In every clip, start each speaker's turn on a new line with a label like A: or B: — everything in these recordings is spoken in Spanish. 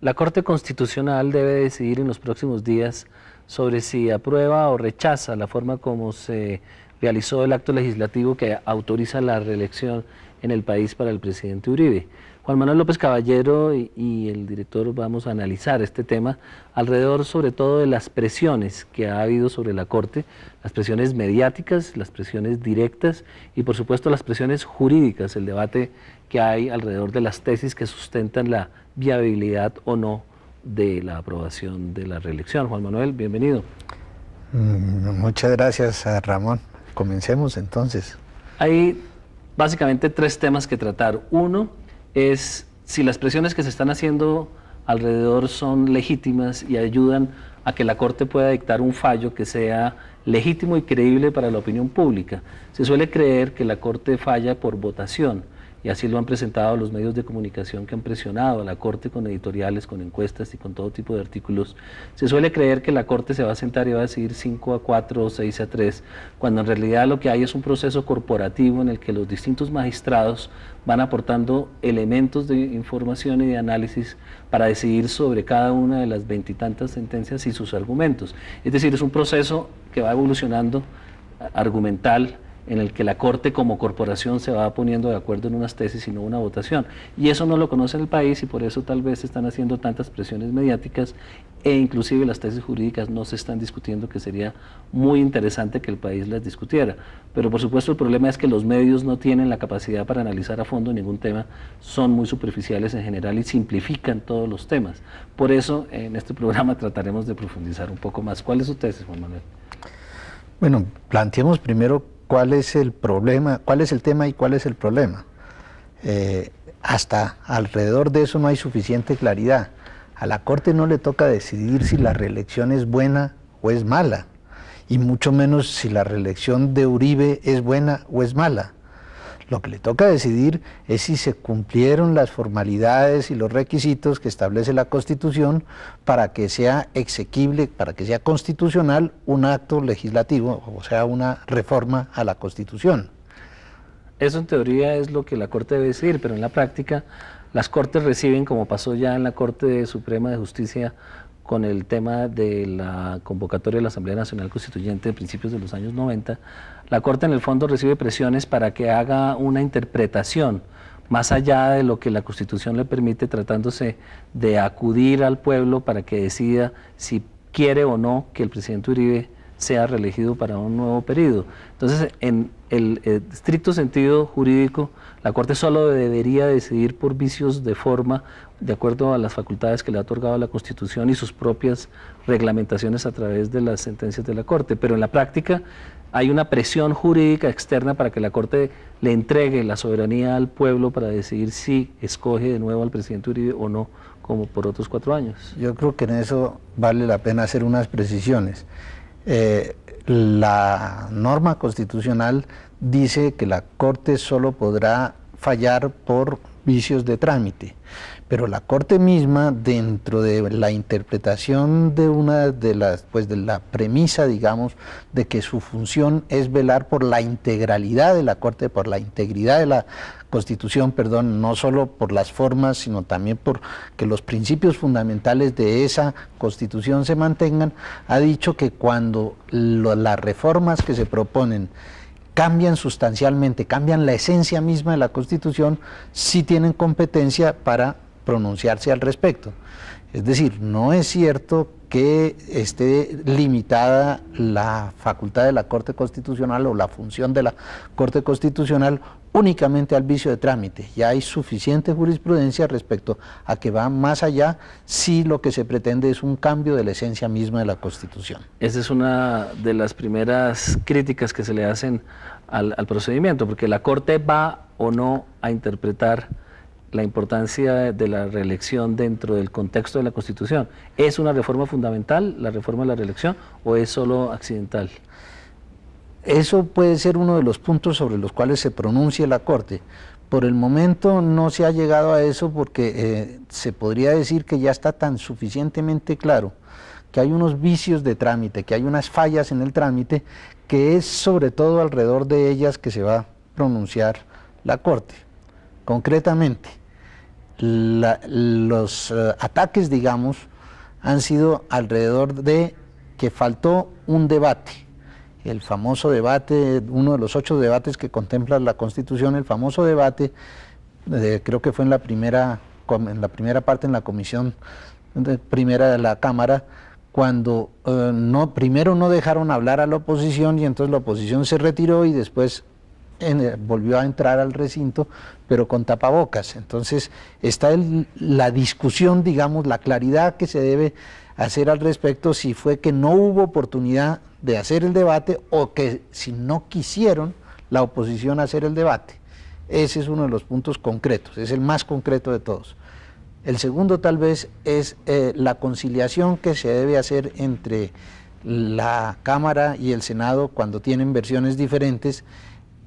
A: La Corte Constitucional debe decidir en los próximos días sobre si aprueba o rechaza la forma como se realizó el acto legislativo que autoriza la reelección en el país para el presidente Uribe. Juan Manuel López Caballero y el director vamos a analizar este tema alrededor sobre todo de las presiones que ha habido sobre la Corte, las presiones mediáticas, las presiones directas y por supuesto las presiones jurídicas, el debate que hay alrededor de las tesis que sustentan la viabilidad o no de la aprobación de la reelección. Juan Manuel, bienvenido.
B: Muchas gracias, Ramón. Comencemos entonces.
A: Hay básicamente tres temas que tratar. Uno es si las presiones que se están haciendo alrededor son legítimas y ayudan a que la Corte pueda dictar un fallo que sea legítimo y creíble para la opinión pública. Se suele creer que la Corte falla por votación, y así lo han presentado los medios de comunicación que han presionado a la Corte con editoriales, con encuestas y con todo tipo de artículos. Se suele creer que la Corte se va a sentar y va a decidir 5-4 o 6-3, cuando en realidad lo que hay es un proceso corporativo en el que los distintos magistrados van aportando elementos de información y de análisis para decidir sobre cada una de las 20 y tantas sentencias y sus argumentos. Es decir, es un proceso que va evolucionando argumental, en el que la Corte como corporación se va poniendo de acuerdo en unas tesis y no una votación. Y eso no lo conoce el país y por eso tal vez se están haciendo tantas presiones mediáticas e inclusive las tesis jurídicas no se están discutiendo, que sería muy interesante que el país las discutiera. Pero por supuesto el problema es que los medios no tienen la capacidad para analizar a fondo ningún tema, son muy superficiales en general y simplifican todos los temas. Por eso en este programa trataremos de profundizar un poco más. ¿Cuál es su tesis, Juan Manuel?
B: Bueno, planteemos primero cuál es el problema, cuál es el tema y cuál es el problema. Hasta alrededor de eso no hay suficiente claridad. A la Corte no le toca decidir si la reelección es buena o es mala, y mucho menos si la reelección de Uribe es buena o es mala. Lo que le toca decidir es si se cumplieron las formalidades y los requisitos que establece la Constitución para que sea exequible, para que sea constitucional un acto legislativo, o sea, una reforma a la Constitución.
A: Eso en teoría es lo que la Corte debe decidir, pero en la práctica las Cortes reciben, como pasó ya en la Corte Suprema de Justicia con el tema de la convocatoria de la Asamblea Nacional Constituyente de principios de los años 90, la Corte en el fondo recibe presiones para que haga una interpretación más allá de lo que la Constitución le permite, tratándose de acudir al pueblo para que decida si quiere o no que el presidente Uribe sea reelegido para un nuevo periodo. Entonces, en el estricto sentido jurídico, la Corte solo debería decidir por vicios de forma, de acuerdo a las facultades que le ha otorgado la Constitución y sus propias reglamentaciones a través de las sentencias de la Corte, pero en la práctica hay una presión jurídica externa para que la Corte le entregue la soberanía al pueblo para decidir si escoge de nuevo al presidente Uribe o no, como por otros 4 años.
B: Yo creo que en eso vale la pena hacer unas precisiones. La norma constitucional dice que la Corte solo podrá fallar por vicios de trámite, pero la Corte misma, dentro de la interpretación de una de las, pues de la premisa, digamos, de que su función es velar por la integralidad de la Corte, por la integridad de la Constitución, perdón, no solo por las formas, sino también por que los principios fundamentales de esa Constitución se mantengan, ha dicho que cuando las reformas que se proponen cambian sustancialmente, cambian la esencia misma de la Constitución, sí tienen competencia para pronunciarse al respecto. Es decir, no es cierto que esté limitada la facultad de la Corte Constitucional o la función de la Corte Constitucional únicamente al vicio de trámite. Ya hay suficiente jurisprudencia respecto a que va más allá si lo que se pretende es un cambio de la esencia misma de la Constitución.
A: Esa es una de las primeras críticas que se le hacen al procedimiento, porque la Corte va o no a interpretar la importancia de la reelección dentro del contexto de la Constitución. ¿Es una reforma fundamental, la reforma de la reelección, o es solo accidental?
B: Eso puede ser uno de los puntos sobre los cuales se pronuncie la Corte. Por el momento no se ha llegado a eso porque se podría decir que ya está tan suficientemente claro que hay unos vicios de trámite, que hay unas fallas en el trámite, que es sobre todo alrededor de ellas que se va a pronunciar la Corte. Concretamente, los ataques, digamos, han sido alrededor de que faltó un debate. El famoso debate, uno de los 8 debates que contempla la Constitución, el famoso debate, creo que fue en la primera parte, en la comisión primera de la Cámara, cuando primero no dejaron hablar a la oposición y entonces la oposición se retiró y después volvió a entrar al recinto, pero con tapabocas. Entonces está la discusión, digamos, la claridad que se debe hacer al respecto, si fue que no hubo oportunidad de hacer el debate o que si no quisieron la oposición hacer el debate. Ese es uno de los puntos concretos, es el más concreto de todos. El segundo tal vez es la conciliación que se debe hacer entre la Cámara y el Senado cuando tienen versiones diferentes.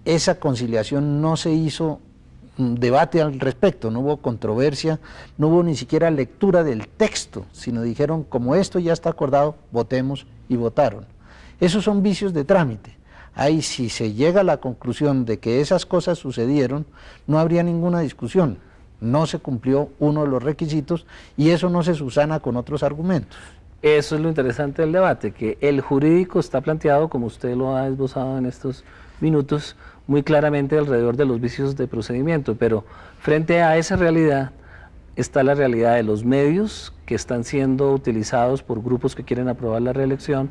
B: Esa conciliación no se hizo debate al respecto, no hubo controversia, no hubo ni siquiera lectura del texto, sino dijeron, como esto ya está acordado, votemos, y votaron. Esos son vicios de trámite. Ahí, si se llega a la conclusión de que esas cosas sucedieron, no habría ninguna discusión. No se cumplió uno de los requisitos y eso no se subsana con otros argumentos.
A: Eso es lo interesante del debate, que el jurídico está planteado, como usted lo ha esbozado en estos minutos, muy claramente alrededor de los vicios de procedimiento, pero frente a esa realidad está la realidad de los medios que están siendo utilizados por grupos que quieren aprobar la reelección,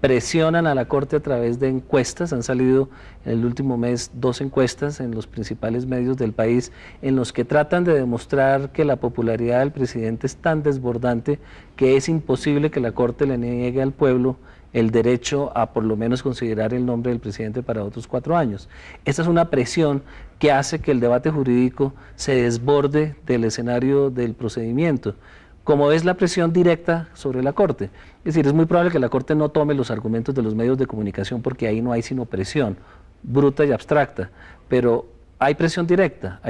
A: presionan a la Corte a través de encuestas. Han salido en el último mes 2 encuestas en los principales medios del país en los que tratan de demostrar que la popularidad del presidente es tan desbordante que es imposible que la Corte le niegue al pueblo el derecho a por lo menos considerar el nombre del presidente para otros 4 años. Esta es una presión que hace que el debate jurídico se desborde del escenario del procedimiento, como es la presión directa sobre la Corte. Es decir, es muy probable que la Corte no tome los argumentos de los medios de comunicación porque ahí no hay sino presión, bruta y abstracta, pero hay presión directa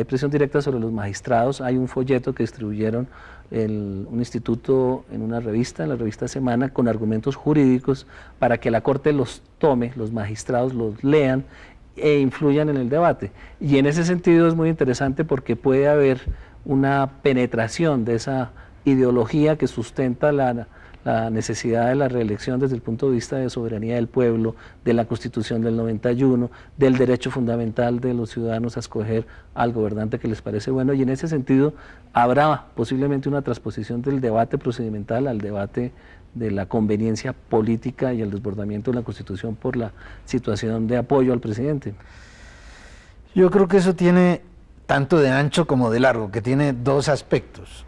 A: sobre los magistrados. Hay un folleto que distribuyeron un instituto en una revista, en la revista Semana, con argumentos jurídicos para que la Corte los tome, los magistrados los lean e influyan en el debate. Y en ese sentido es muy interesante porque puede haber una penetración de esa ideología que sustenta la necesidad de la reelección desde el punto de vista de soberanía del pueblo, de la Constitución del 91, del derecho fundamental de los ciudadanos a escoger al gobernante que les parece bueno, y en ese sentido habrá posiblemente una transposición del debate procedimental al debate de la conveniencia política y el desbordamiento de la Constitución por la situación de apoyo al presidente.
B: Yo creo que eso tiene tanto de ancho como de largo, que tiene 2 aspectos.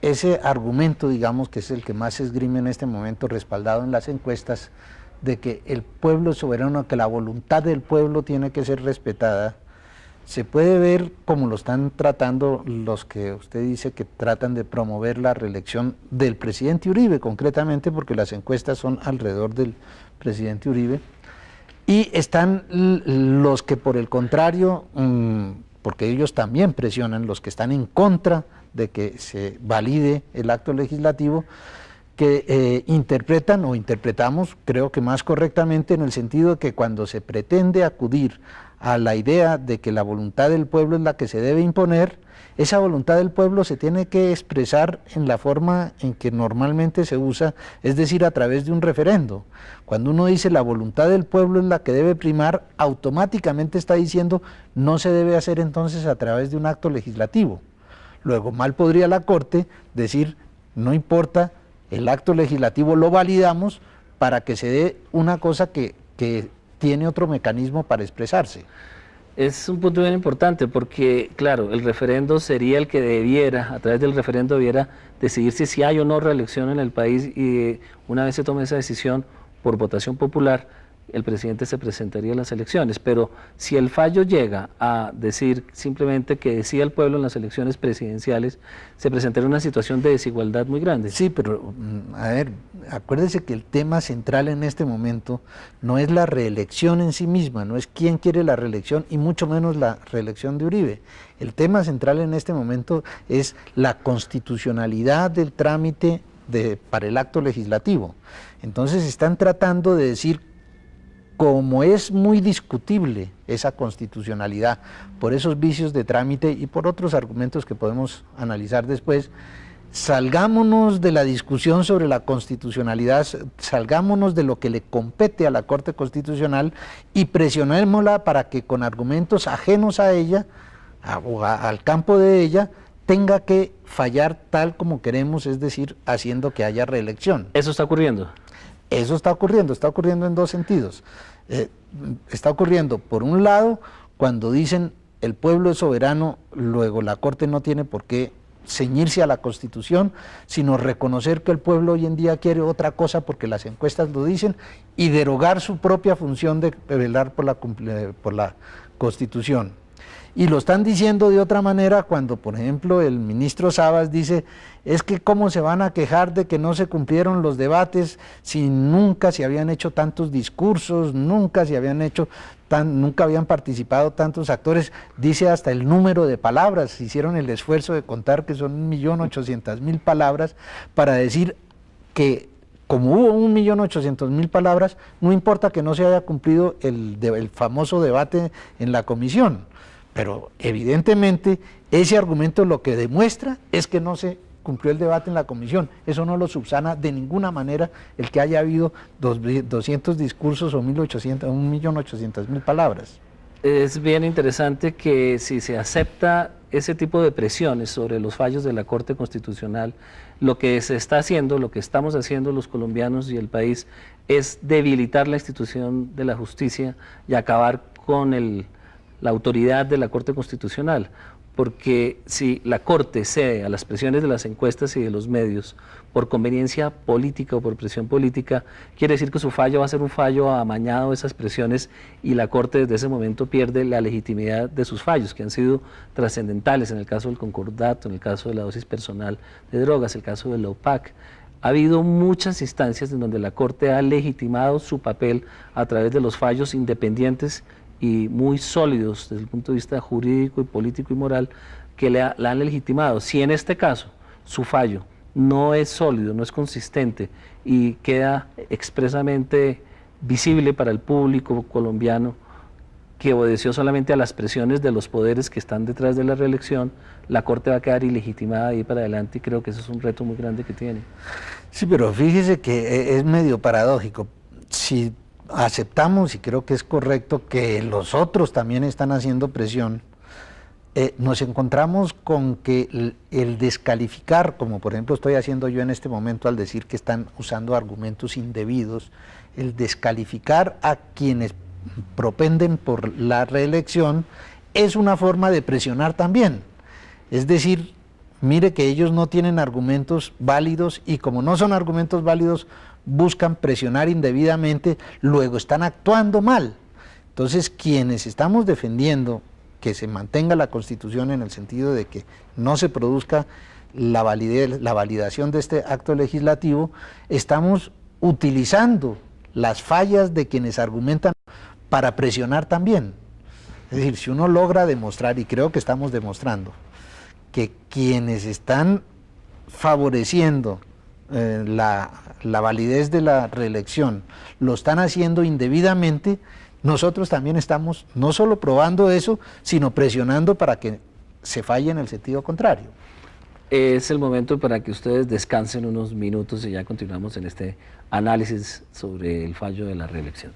B: Ese argumento, digamos, que es el que más se esgrime en este momento, respaldado en las encuestas, de que el pueblo es soberano, que la voluntad del pueblo tiene que ser respetada, se puede ver como lo están tratando los que usted dice que tratan de promover la reelección del presidente Uribe, concretamente porque las encuestas son alrededor del presidente Uribe, y están los que por el contrario, porque ellos también presionan, los que están en contra de que se valide el acto legislativo, que interpretan o interpretamos, creo que más correctamente, en el sentido de que cuando se pretende acudir a la idea de que la voluntad del pueblo es la que se debe imponer, esa voluntad del pueblo se tiene que expresar en la forma en que normalmente se usa, es decir, a través de un referendo. Cuando uno dice la voluntad del pueblo es la que debe primar, automáticamente está diciendo no se debe hacer entonces a través de un acto legislativo. Luego, mal podría la Corte decir, no importa, el acto legislativo lo validamos para que se dé una cosa que tiene otro mecanismo para expresarse.
A: Es un punto bien importante porque, claro, el referendo sería el que debiera, a través del referendo debiera decidirse si hay o no reelección en el país, y una vez se tome esa decisión por votación popular, el presidente se presentaría a las elecciones. Pero si el fallo llega a decir simplemente que decía el pueblo en las elecciones presidenciales, se presentaría una situación de desigualdad muy grande.
B: Sí, pero a ver, acuérdese que el tema central en este momento no es la reelección en sí misma, no es quién quiere la reelección y mucho menos la reelección de Uribe. El tema central en este momento es la constitucionalidad del trámite para el acto legislativo. Entonces están tratando de decir como es muy discutible esa constitucionalidad por esos vicios de trámite y por otros argumentos que podemos analizar después, salgámonos de la discusión sobre la constitucionalidad, salgámonos de lo que le compete a la Corte Constitucional y presionémosla para que con argumentos ajenos a ella, al campo de ella, tenga que fallar tal como queremos, es decir, haciendo que haya reelección.
A: ¿Eso está ocurriendo?
B: Eso está ocurriendo en dos sentidos. Está ocurriendo, por un lado, cuando dicen el pueblo es soberano, luego la Corte no tiene por qué ceñirse a la Constitución, sino reconocer que el pueblo hoy en día quiere otra cosa porque las encuestas lo dicen y derogar su propia función de velar por la Constitución. Y lo están diciendo de otra manera cuando, por ejemplo, el ministro Sabas dice, es que cómo se van a quejar de que no se cumplieron los debates si nunca se habían hecho tantos discursos, nunca habían participado tantos actores, dice hasta el número de palabras, hicieron el esfuerzo de contar que son 1.800.000 palabras para decir que como hubo 1.800.000 palabras, no importa que no se haya cumplido el famoso debate en la comisión. Pero evidentemente ese argumento lo que demuestra es que no se cumplió el debate en la comisión. Eso no lo subsana de ninguna manera el que haya habido 200 discursos o 1.800.000 palabras.
A: Es bien interesante que si se acepta ese tipo de presiones sobre los fallos de la Corte Constitucional, lo que se está haciendo, lo que estamos haciendo los colombianos y el país es debilitar la institución de la justicia y acabar con la autoridad de la Corte Constitucional, porque si la Corte cede a las presiones de las encuestas y de los medios por conveniencia política o por presión política, quiere decir que su fallo va a ser un fallo amañado de esas presiones y la Corte desde ese momento pierde la legitimidad de sus fallos, que han sido trascendentales en el caso del concordato, en el caso de la dosis personal de drogas, el caso de la OPAC. Ha habido muchas instancias en donde la Corte ha legitimado su papel a través de los fallos independientes y muy sólidos desde el punto de vista jurídico y político y moral que la han legitimado. Si en este caso su fallo no es sólido, no es consistente y queda expresamente visible para el público colombiano que obedeció solamente a las presiones de los poderes que están detrás de la reelección, la Corte va a quedar ilegitimada de ahí para adelante y creo que eso es un reto muy grande que tiene. Sí, pero fíjese que es medio paradójico. Si aceptamos, y creo que es correcto, que los otros también están haciendo presión, nos encontramos con que el descalificar, como por ejemplo estoy haciendo yo en este momento al decir que están usando argumentos indebidos, el descalificar a quienes propenden por la reelección es una forma de presionar también. Es decir, mire que ellos no tienen argumentos válidos y como no son argumentos válidos, buscan presionar indebidamente, luego están actuando mal. Entonces, quienes estamos defendiendo que se mantenga la Constitución en el sentido de que no se produzca la validación de este acto legislativo, estamos utilizando las fallas de quienes argumentan para presionar también. Es decir, si uno logra demostrar, y creo que estamos demostrando, que quienes están favoreciendo la validez de la reelección lo están haciendo indebidamente, nosotros también estamos no solo probando eso, sino presionando para que se falle en el sentido contrario. Es el momento para que ustedes descansen unos minutos y ya continuamos en este análisis sobre el fallo de la reelección.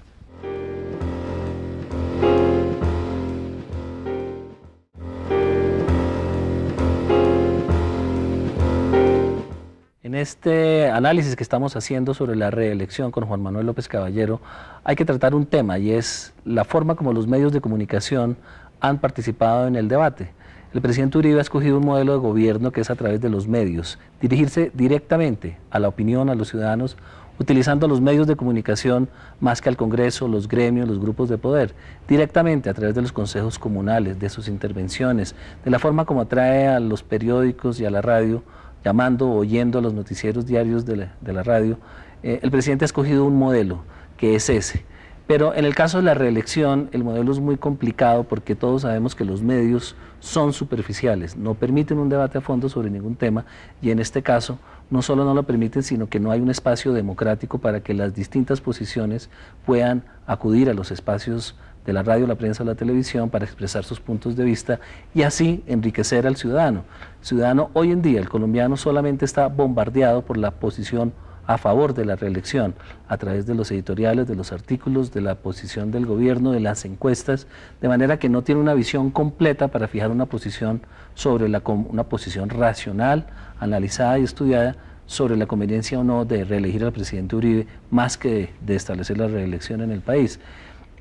A: En este análisis que estamos haciendo sobre la reelección con Juan Manuel López Caballero, hay que tratar un tema y es la forma como los medios de comunicación han participado en el debate. El presidente Uribe ha escogido un modelo de gobierno que es a través de los medios, dirigirse directamente a la opinión, a los ciudadanos, utilizando los medios de comunicación más que al Congreso, los gremios, los grupos de poder, directamente a través de los consejos comunales, de sus intervenciones, de la forma como atrae a los periódicos y a la radio, llamando o oyendo a los noticieros diarios de la radio. El presidente ha escogido un modelo que es ese. Pero en el caso de la reelección, el modelo es muy complicado porque todos sabemos que los medios son superficiales, no permiten un debate a fondo sobre ningún tema y en este caso no solo no lo permiten, sino que no hay un espacio democrático para que las distintas posiciones puedan acudir a los espacios de la radio, la prensa o la televisión para expresar sus puntos de vista y así enriquecer al ciudadano. El ciudadano hoy en día, el colombiano, solamente está bombardeado por la posición a favor de la reelección, a través de los editoriales, de los artículos, de la posición del gobierno, de las encuestas, de manera que no tiene una visión completa para fijar una posición sobre una posición racional, analizada y estudiada sobre la conveniencia o no de reelegir al presidente Uribe, más que de establecer la reelección en el país.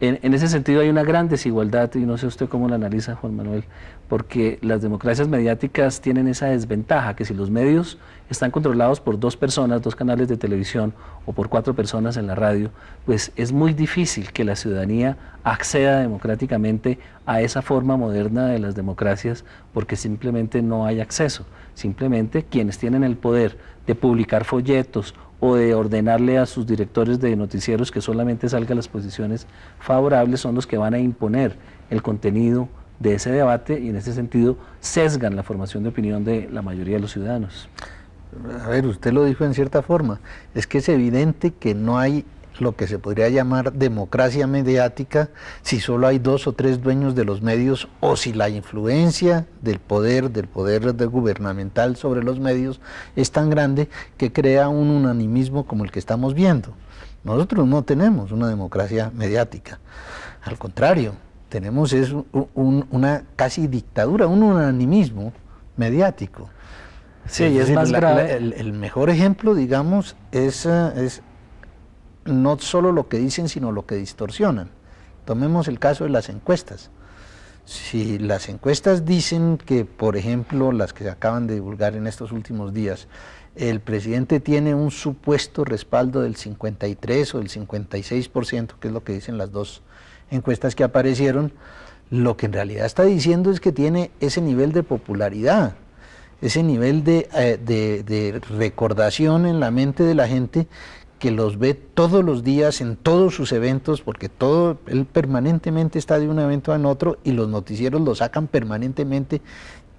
A: En ese sentido hay una gran desigualdad, y no sé usted cómo la analiza, Juan Manuel, porque las democracias mediáticas tienen esa desventaja, que si los medios están controlados por 2 personas, 2 canales de televisión, o por 4 personas en la radio, pues es muy difícil que la ciudadanía acceda democráticamente a esa forma moderna de las democracias, porque simplemente no hay acceso. Simplemente quienes tienen el poder de publicar folletos o de ordenarle a sus directores de noticieros que solamente salgan las posiciones favorables son los que van a imponer el contenido de ese debate y en ese sentido sesgan la formación de opinión de la mayoría de los ciudadanos.
B: A ver, usted lo dijo en cierta forma, es que es evidente que no hay lo que se podría llamar democracia mediática si solo hay 2 o 3 dueños de los medios o si la influencia del poder gubernamental sobre los medios es tan grande que crea un unanimismo como el que estamos viendo. Nosotros no tenemos una democracia mediática, al contrario, tenemos una casi dictadura, un unanimismo mediático.
A: Sí, y es más grave.
B: El mejor ejemplo, digamos, es no solo lo que dicen, sino lo que distorsionan. Tomemos el caso de las encuestas. Si las encuestas dicen que, por ejemplo, las que se acaban de divulgar en estos últimos días, el presidente tiene un supuesto respaldo del 53 o del 56%, que es lo que dicen las 2 encuestas que aparecieron, lo que en realidad está diciendo es que tiene ese nivel de popularidad, ese nivel de recordación en la mente de la gente, que los ve todos los días en todos sus eventos, porque él permanentemente está de un evento en otro y los noticieros lo sacan permanentemente,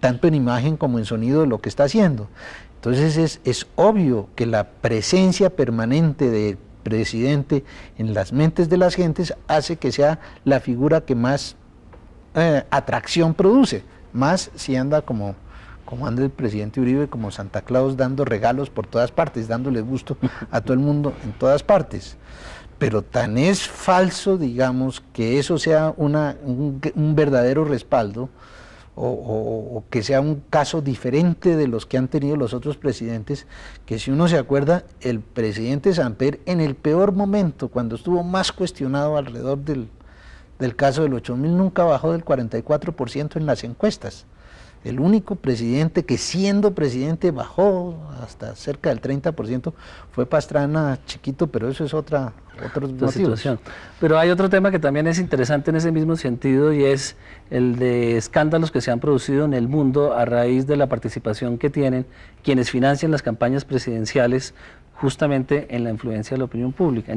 B: tanto en imagen como en sonido, de lo que está haciendo. Entonces es obvio que la presencia permanente del presidente en las mentes de las gentes hace que sea la figura que más atracción produce, más si anda como anda el presidente Uribe, como Santa Claus, dando regalos por todas partes, dándole gusto a todo el mundo en todas partes. Pero tan es falso, digamos, que eso sea un verdadero respaldo, o que sea un caso diferente de los que han tenido los otros presidentes, que si uno se acuerda, el presidente Samper, en el peor momento, cuando estuvo más cuestionado alrededor del caso del 8000, nunca bajó del 44% en las encuestas. El único presidente que siendo presidente bajó hasta cerca del 30% fue Pastrana Chiquito, pero eso es otra situación.
A: Pero hay otro tema que también es interesante en ese mismo sentido y es el de escándalos que se han producido en el mundo a raíz de la participación que tienen quienes financian las campañas presidenciales justamente en la influencia de la opinión pública,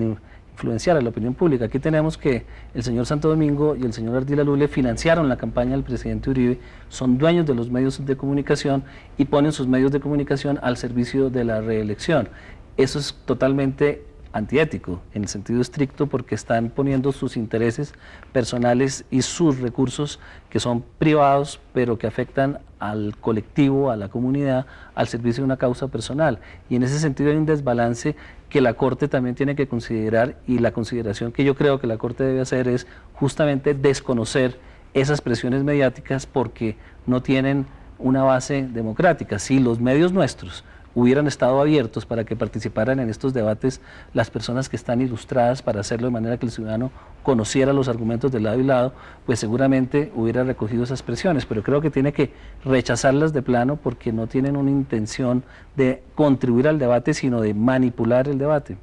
A: influenciar a la opinión pública. Aquí tenemos que el señor Santo Domingo y el señor Ardila Lule financiaron la campaña del presidente Uribe, son dueños de los medios de comunicación y ponen sus medios de comunicación al servicio de la reelección. Eso es totalmente antiético en el sentido estricto porque están poniendo sus intereses personales y sus recursos que son privados pero que afectan al colectivo, a la comunidad, al servicio de una causa personal. Y en ese sentido hay un desbalance que la Corte también tiene que considerar y la consideración que yo creo que la Corte debe hacer es justamente desconocer esas presiones mediáticas porque no tienen una base democrática. Si los medios nuestros hubieran estado abiertos para que participaran en estos debates las personas que están ilustradas para hacerlo de manera que el ciudadano conociera los argumentos de lado y lado, pues seguramente hubiera recogido esas presiones, pero creo que tiene que rechazarlas de plano porque no tienen una intención de contribuir al debate, sino de manipular el debate.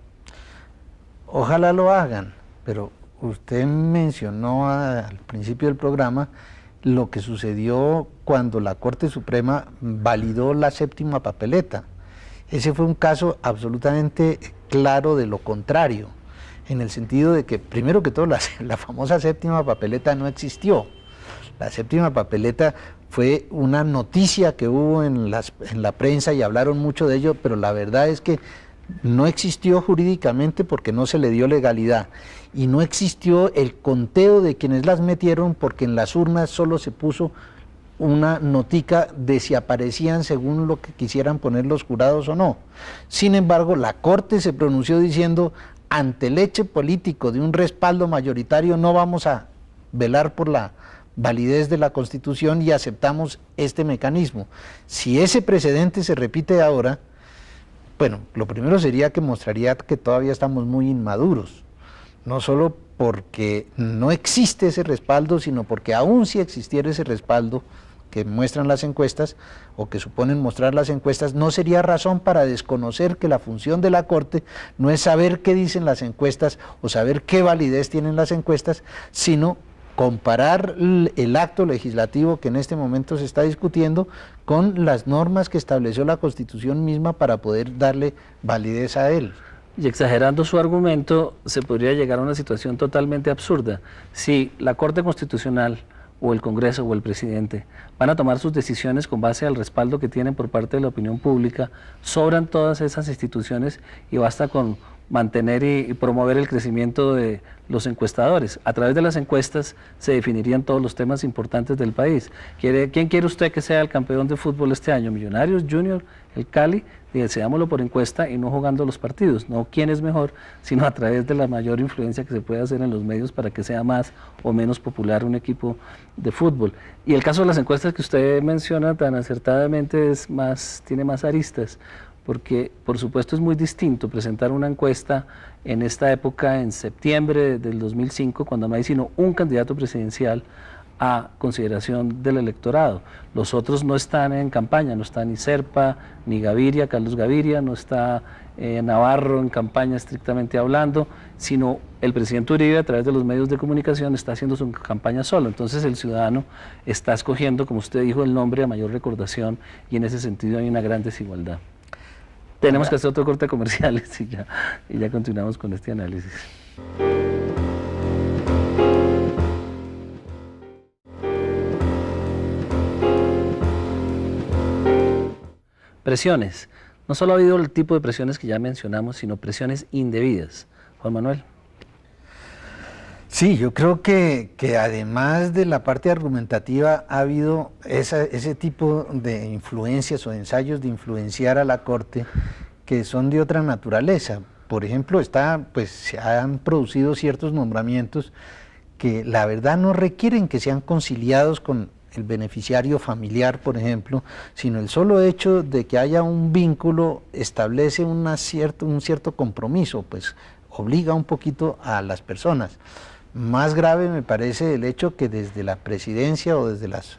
B: Ojalá lo hagan, pero usted mencionó al principio del programa lo que sucedió cuando la Corte Suprema validó la 7ª papeleta. Ese fue un caso absolutamente claro de lo contrario, en el sentido de que, primero que todo, la famosa 7ª papeleta no existió. La 7ª papeleta fue una noticia que hubo en la prensa y hablaron mucho de ello, pero la verdad es que no existió jurídicamente porque no se le dio legalidad, y no existió el conteo de quienes las metieron porque en las urnas solo se puso una notica de si aparecían según lo que quisieran poner los jurados o no. Sin embargo, la Corte se pronunció diciendo: ante el hecho político de un respaldo mayoritario no vamos a velar por la validez de la Constitución y aceptamos este mecanismo. Si ese precedente se repite ahora, bueno, lo primero sería que mostraría que todavía estamos muy inmaduros, no solo porque no existe ese respaldo, sino porque aún si existiera ese respaldo que muestran las encuestas, o que suponen mostrar las encuestas, no sería razón para desconocer que la función de la Corte no es saber qué dicen las encuestas o saber qué validez tienen las encuestas, sino comparar el acto legislativo que en este momento se está discutiendo con las normas que estableció la Constitución misma para poder darle validez a él.
A: Y exagerando su argumento, se podría llegar a una situación totalmente absurda. Si la Corte Constitucional o el Congreso o el presidente van a tomar sus decisiones con base al respaldo que tienen por parte de la opinión pública, sobran todas esas instituciones y basta con mantener y promover el crecimiento de los encuestadores. A través de las encuestas se definirían todos los temas importantes del país. ¿Quién quiere usted que sea el campeón de fútbol este año? ¿Millonarios, Junior, el Cali? Deseámoslo por encuesta y no jugando los partidos, no quién es mejor, sino a través de la mayor influencia que se puede hacer en los medios para que sea más o menos popular un equipo de fútbol. Y el caso de las encuestas que usted menciona tan acertadamente tiene más aristas, porque por supuesto es muy distinto presentar una encuesta en esta época, en septiembre del 2005, cuando no hay sino un candidato presidencial a consideración del electorado. Los otros no están en campaña, no está ni Serpa, ni Gaviria, Carlos Gaviria, no está Navarro en campaña estrictamente hablando, sino el presidente Uribe a través de los medios de comunicación está haciendo su campaña solo. Entonces el ciudadano está escogiendo, como usted dijo, el nombre a mayor recordación, y en ese sentido hay una gran desigualdad. Tenemos que hacer otro corte de comerciales y ya continuamos con este análisis. Presiones. No solo ha habido el tipo de presiones que ya mencionamos, sino presiones indebidas. Juan Manuel.
B: Sí, yo creo que además de la parte argumentativa ha habido ese tipo de influencias o de ensayos de influenciar a la Corte que son de otra naturaleza. Por ejemplo, se han producido ciertos nombramientos que la verdad no requieren que sean conciliados con el beneficiario familiar, por ejemplo, sino el solo hecho de que haya un vínculo establece un cierto compromiso, pues obliga un poquito a las personas. Más grave me parece el hecho que desde la presidencia o desde las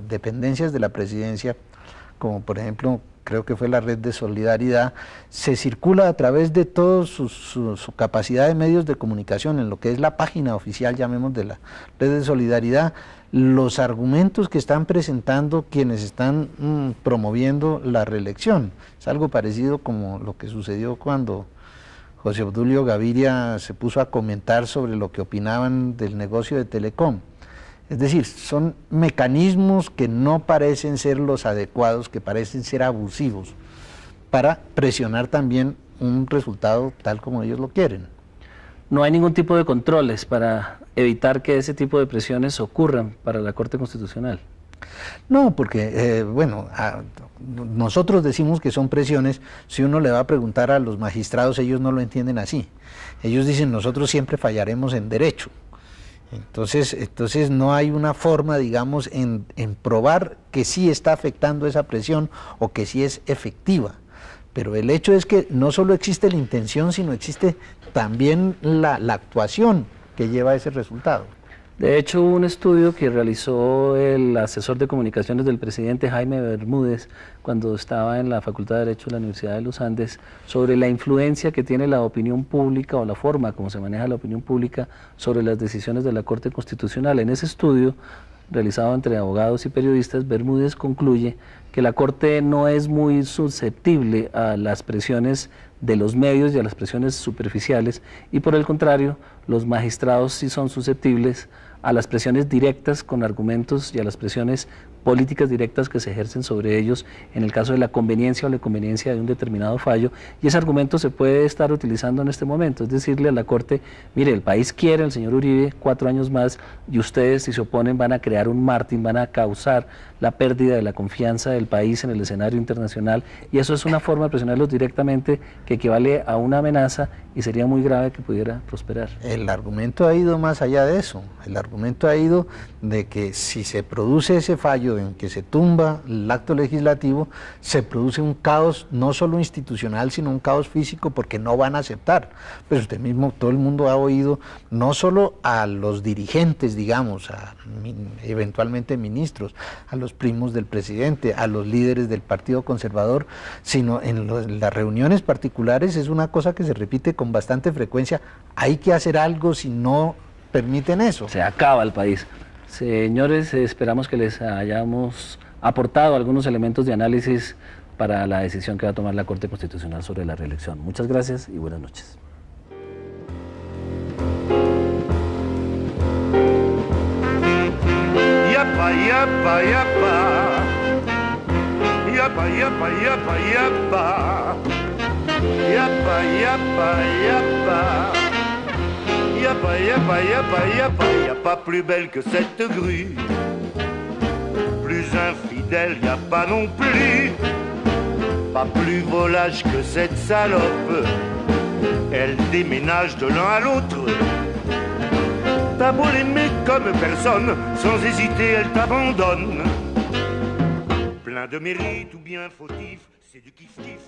B: dependencias de la presidencia, como por ejemplo creo que fue la Red de Solidaridad, se circula a través de toda su capacidad de medios de comunicación, en lo que es la página oficial, llamemos, de la Red de Solidaridad, los argumentos que están presentando quienes están promoviendo la reelección. Es algo parecido como lo que sucedió cuando José Obdulio Gaviria se puso a comentar sobre lo que opinaban del negocio de Telecom. Es decir, son mecanismos que no parecen ser los adecuados, que parecen ser abusivos, para presionar también un resultado tal como ellos lo quieren.
A: No hay ningún tipo de controles para evitar que ese tipo de presiones ocurran para la Corte Constitucional.
B: No, porque, nosotros decimos que son presiones. Si uno le va a preguntar a los magistrados, ellos no lo entienden así. Ellos dicen: nosotros siempre fallaremos en derecho. Entonces no hay una forma, digamos, en probar que sí está afectando esa presión o que sí es efectiva. Pero el hecho es que no solo existe la intención, sino existe también la actuación que lleva a ese resultado.
A: De hecho, hubo un estudio que realizó el asesor de comunicaciones del presidente, Jaime Bermúdez, cuando estaba en la Facultad de Derecho de la Universidad de los Andes, sobre la influencia que tiene la opinión pública o la forma como se maneja la opinión pública sobre las decisiones de la Corte Constitucional. En ese estudio, realizado entre abogados y periodistas, Bermúdez concluye que la Corte no es muy susceptible a las presiones de los medios y a las presiones superficiales, y por el contrario, los magistrados sí son susceptibles a las presiones directas con argumentos y a las presiones políticas directas que se ejercen sobre ellos en el caso de la conveniencia o la inconveniencia de un determinado fallo, y ese argumento se puede estar utilizando en este momento, es decirle a la Corte, mire, el país quiere al señor Uribe 4 años más y ustedes, si se oponen, van a crear un mártir, van a causar la pérdida de la confianza del país en el escenario internacional, y eso es una forma de presionarlos directamente que equivale a una amenaza y sería muy grave que pudiera prosperar.
B: El argumento ha ido más allá de eso, el argumento ha ido de que si se produce ese fallo en que se tumba el acto legislativo, se produce un caos no solo institucional, sino un caos físico, porque no van a aceptar. Pues usted mismo, todo el mundo ha oído, no solo a los dirigentes, digamos, a eventualmente ministros, a los primos del presidente, a los líderes del Partido Conservador, sino en las reuniones particulares es una cosa que se repite con bastante frecuencia: hay que hacer algo si no permiten eso.
A: Se acaba el país. Señores, esperamos que les hayamos aportado algunos elementos de análisis para la decisión que va a tomar la Corte Constitucional sobre la reelección. Muchas gracias y buenas noches.
C: Yapa, yapa, yapa. Yapa, yapa, yapa, yapa. Yapa, yapa, yapa. Yapa, yapa, yapa, yapa. Y a pas plus belle que cette grue. Plus infidèle, y a pas non plus. Pas plus volage que cette salope. Elle déménage de l'un à l'autre. T'as beau l'aimer comme personne, sans hésiter elle t'abandonne. Plein de mérite ou bien fautif, c'est du kiff-kiff.